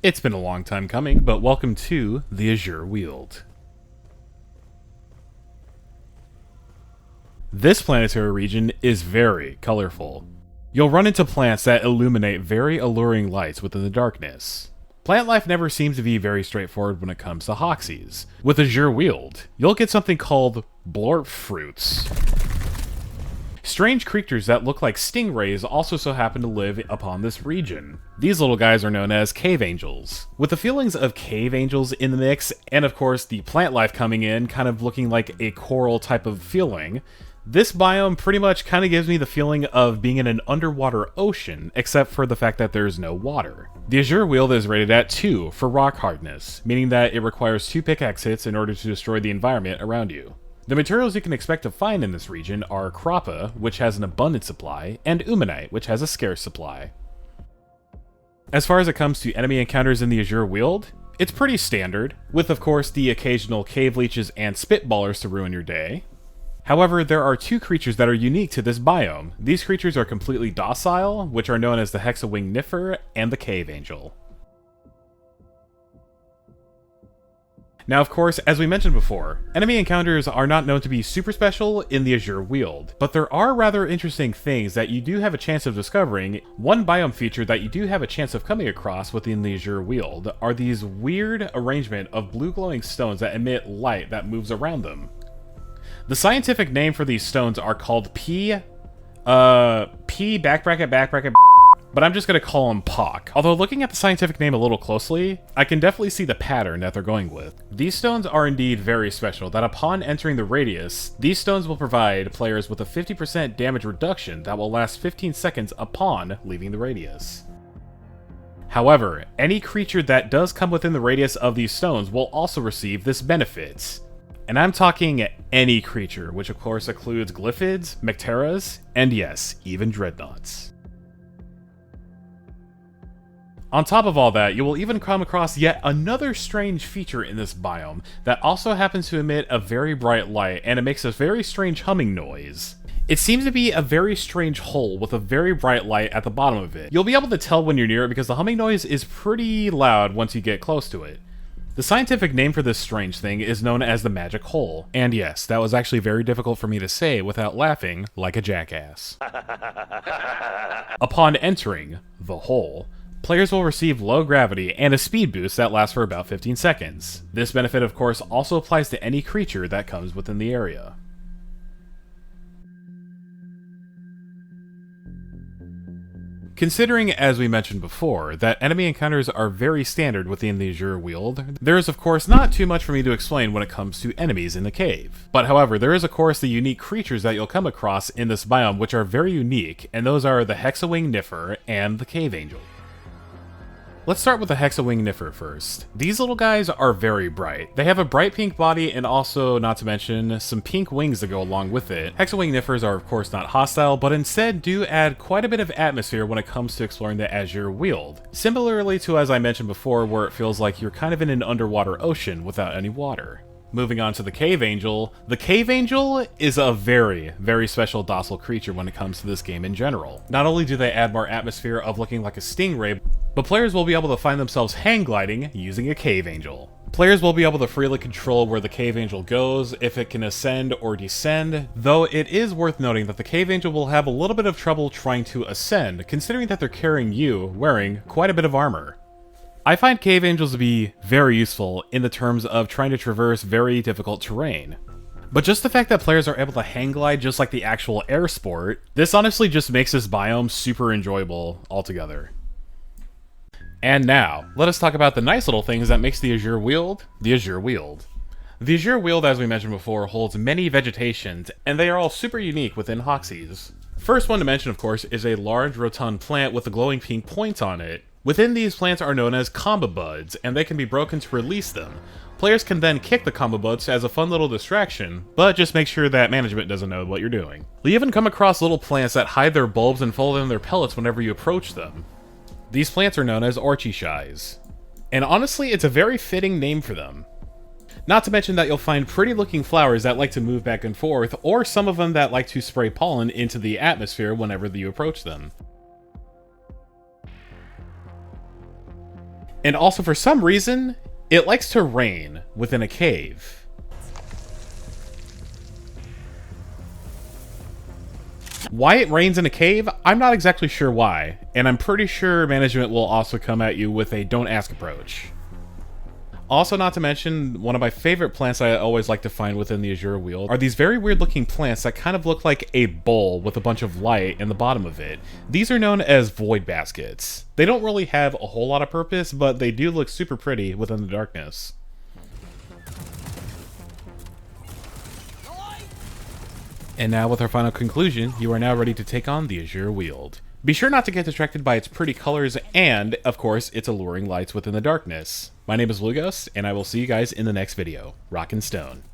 It's been a long time coming, but welcome to the Azure Weald. This planetary region is very colorful. You'll run into plants that illuminate very alluring lights within the darkness. Plant life never seems to be very straightforward when it comes to Hoxies. With Azure Weald, you'll get something called blorp fruits. Strange creatures that look like stingrays also so happen to live upon this region. These little guys are known as cave angels. With the feelings of cave angels in the mix, and of course the plant life coming in, kind of looking like a coral type of feeling, this biome pretty much kind of gives me the feeling of being in an underwater ocean, except for the fact that there's no water. The Azure Weald is rated at 2 for rock hardness, meaning that it requires 2 pickaxe hits in order to destroy the environment around you. The materials you can expect to find in this region are Crappa, which has an abundant supply, and Umanite, which has a scarce supply. As far as it comes to enemy encounters in the Azure Weald, it's pretty standard, with of course the occasional cave leeches and spitballers to ruin your day. However, there are 2 creatures that are unique to this biome. These creatures are completely docile, which are known as the Hexawing Niffer and the Cave Angel. Now, of course, as we mentioned before, enemy encounters are not known to be super special in the Azure Weald, but there are rather interesting things that you do have a chance of discovering. One biome feature that you do have a chance of coming across within the Azure Weald are these weird arrangement of blue glowing stones that emit light that moves around them. The scientific name for these stones are called P backbracket, but I'm just going to call them Pock. Although looking at the scientific name a little closely, I can definitely see the pattern that they're going with. These stones are indeed very special, that upon entering the radius, these stones will provide players with a 50% damage reduction that will last 15 seconds upon leaving the radius. However, any creature that does come within the radius of these stones will also receive this benefit. And I'm talking any creature, which of course includes Glyphids, Mecteras, and yes, even Dreadnoughts. On top of all that, you will even come across yet another strange feature in this biome that also happens to emit a very bright light, and it makes a very strange humming noise. It seems to be a very strange hole with a very bright light at the bottom of it. You'll be able to tell when you're near it because the humming noise is pretty loud once you get close to it. The scientific name for this strange thing is known as the magic hole. And yes, that was actually very difficult for me to say without laughing like a jackass. Upon entering the hole, players will receive low gravity and a speed boost that lasts for about 15 seconds. This benefit, of course, also applies to any creature that comes within the area. Considering, as we mentioned before, that enemy encounters are very standard within the Azure Weald, there is of course not too much for me to explain when it comes to enemies in the cave. But however, there is of course the unique creatures that you'll come across in this biome which are very unique, and those are the Hexawing Niffer and the Cave Angel. Let's start with the Hexawing Niffer first. These little guys are very bright. They have a bright pink body and also, not to mention, some pink wings that go along with it. Hexawing Niffers are of course not hostile, but instead do add quite a bit of atmosphere when it comes to exploring the Azure Weald. Similarly to as I mentioned before, where it feels like you're kind of in an underwater ocean without any water. Moving on to the Cave Angel. The Cave Angel is a very, very special docile creature when it comes to this game in general. Not only do they add more atmosphere of looking like a stingray, but players will be able to find themselves hang gliding using a Cave Angel. Players will be able to freely control where the Cave Angel goes, if it can ascend or descend, though it is worth noting that the Cave Angel will have a little bit of trouble trying to ascend, considering that they're carrying you wearing quite a bit of armor. I find Cave Angels to be very useful in the terms of trying to traverse very difficult terrain. But just the fact that players are able to hang glide just like the actual air sport, this honestly just makes this biome super enjoyable altogether. And now, let us talk about the nice little things that makes the Azure Weald the Azure Weald. The Azure Weald, as we mentioned before, holds many vegetations, and they are all super unique within Hoxies. First one to mention, of course, is a large rotund plant with a glowing pink point on it. Within these plants are known as combo buds, and they can be broken to release them. Players can then kick the combo buds as a fun little distraction, but just make sure that management doesn't know what you're doing. You even come across little plants that hide their bulbs and fold in their pellets whenever you approach them. These plants are known as orchishais. And honestly, it's a very fitting name for them. Not to mention that you'll find pretty looking flowers that like to move back and forth, or some of them that like to spray pollen into the atmosphere whenever you approach them. And also, for some reason, it likes to rain within a cave. Why it rains in a cave, I'm not exactly sure why, and I'm pretty sure management will also come at you with a don't ask approach. Also, not to mention, one of my favorite plants I always like to find within the Azure Weald are these very weird looking plants that kind of look like a bowl with a bunch of light in the bottom of it. These are known as void baskets. They don't really have a whole lot of purpose, but they do look super pretty within the darkness. And now with our final conclusion, you are now ready to take on the Azure Weald. Be sure not to get distracted by its pretty colors and, of course, its alluring lights within the darkness. My name is Blueghost, and I will see you guys in the next video. Rock and stone.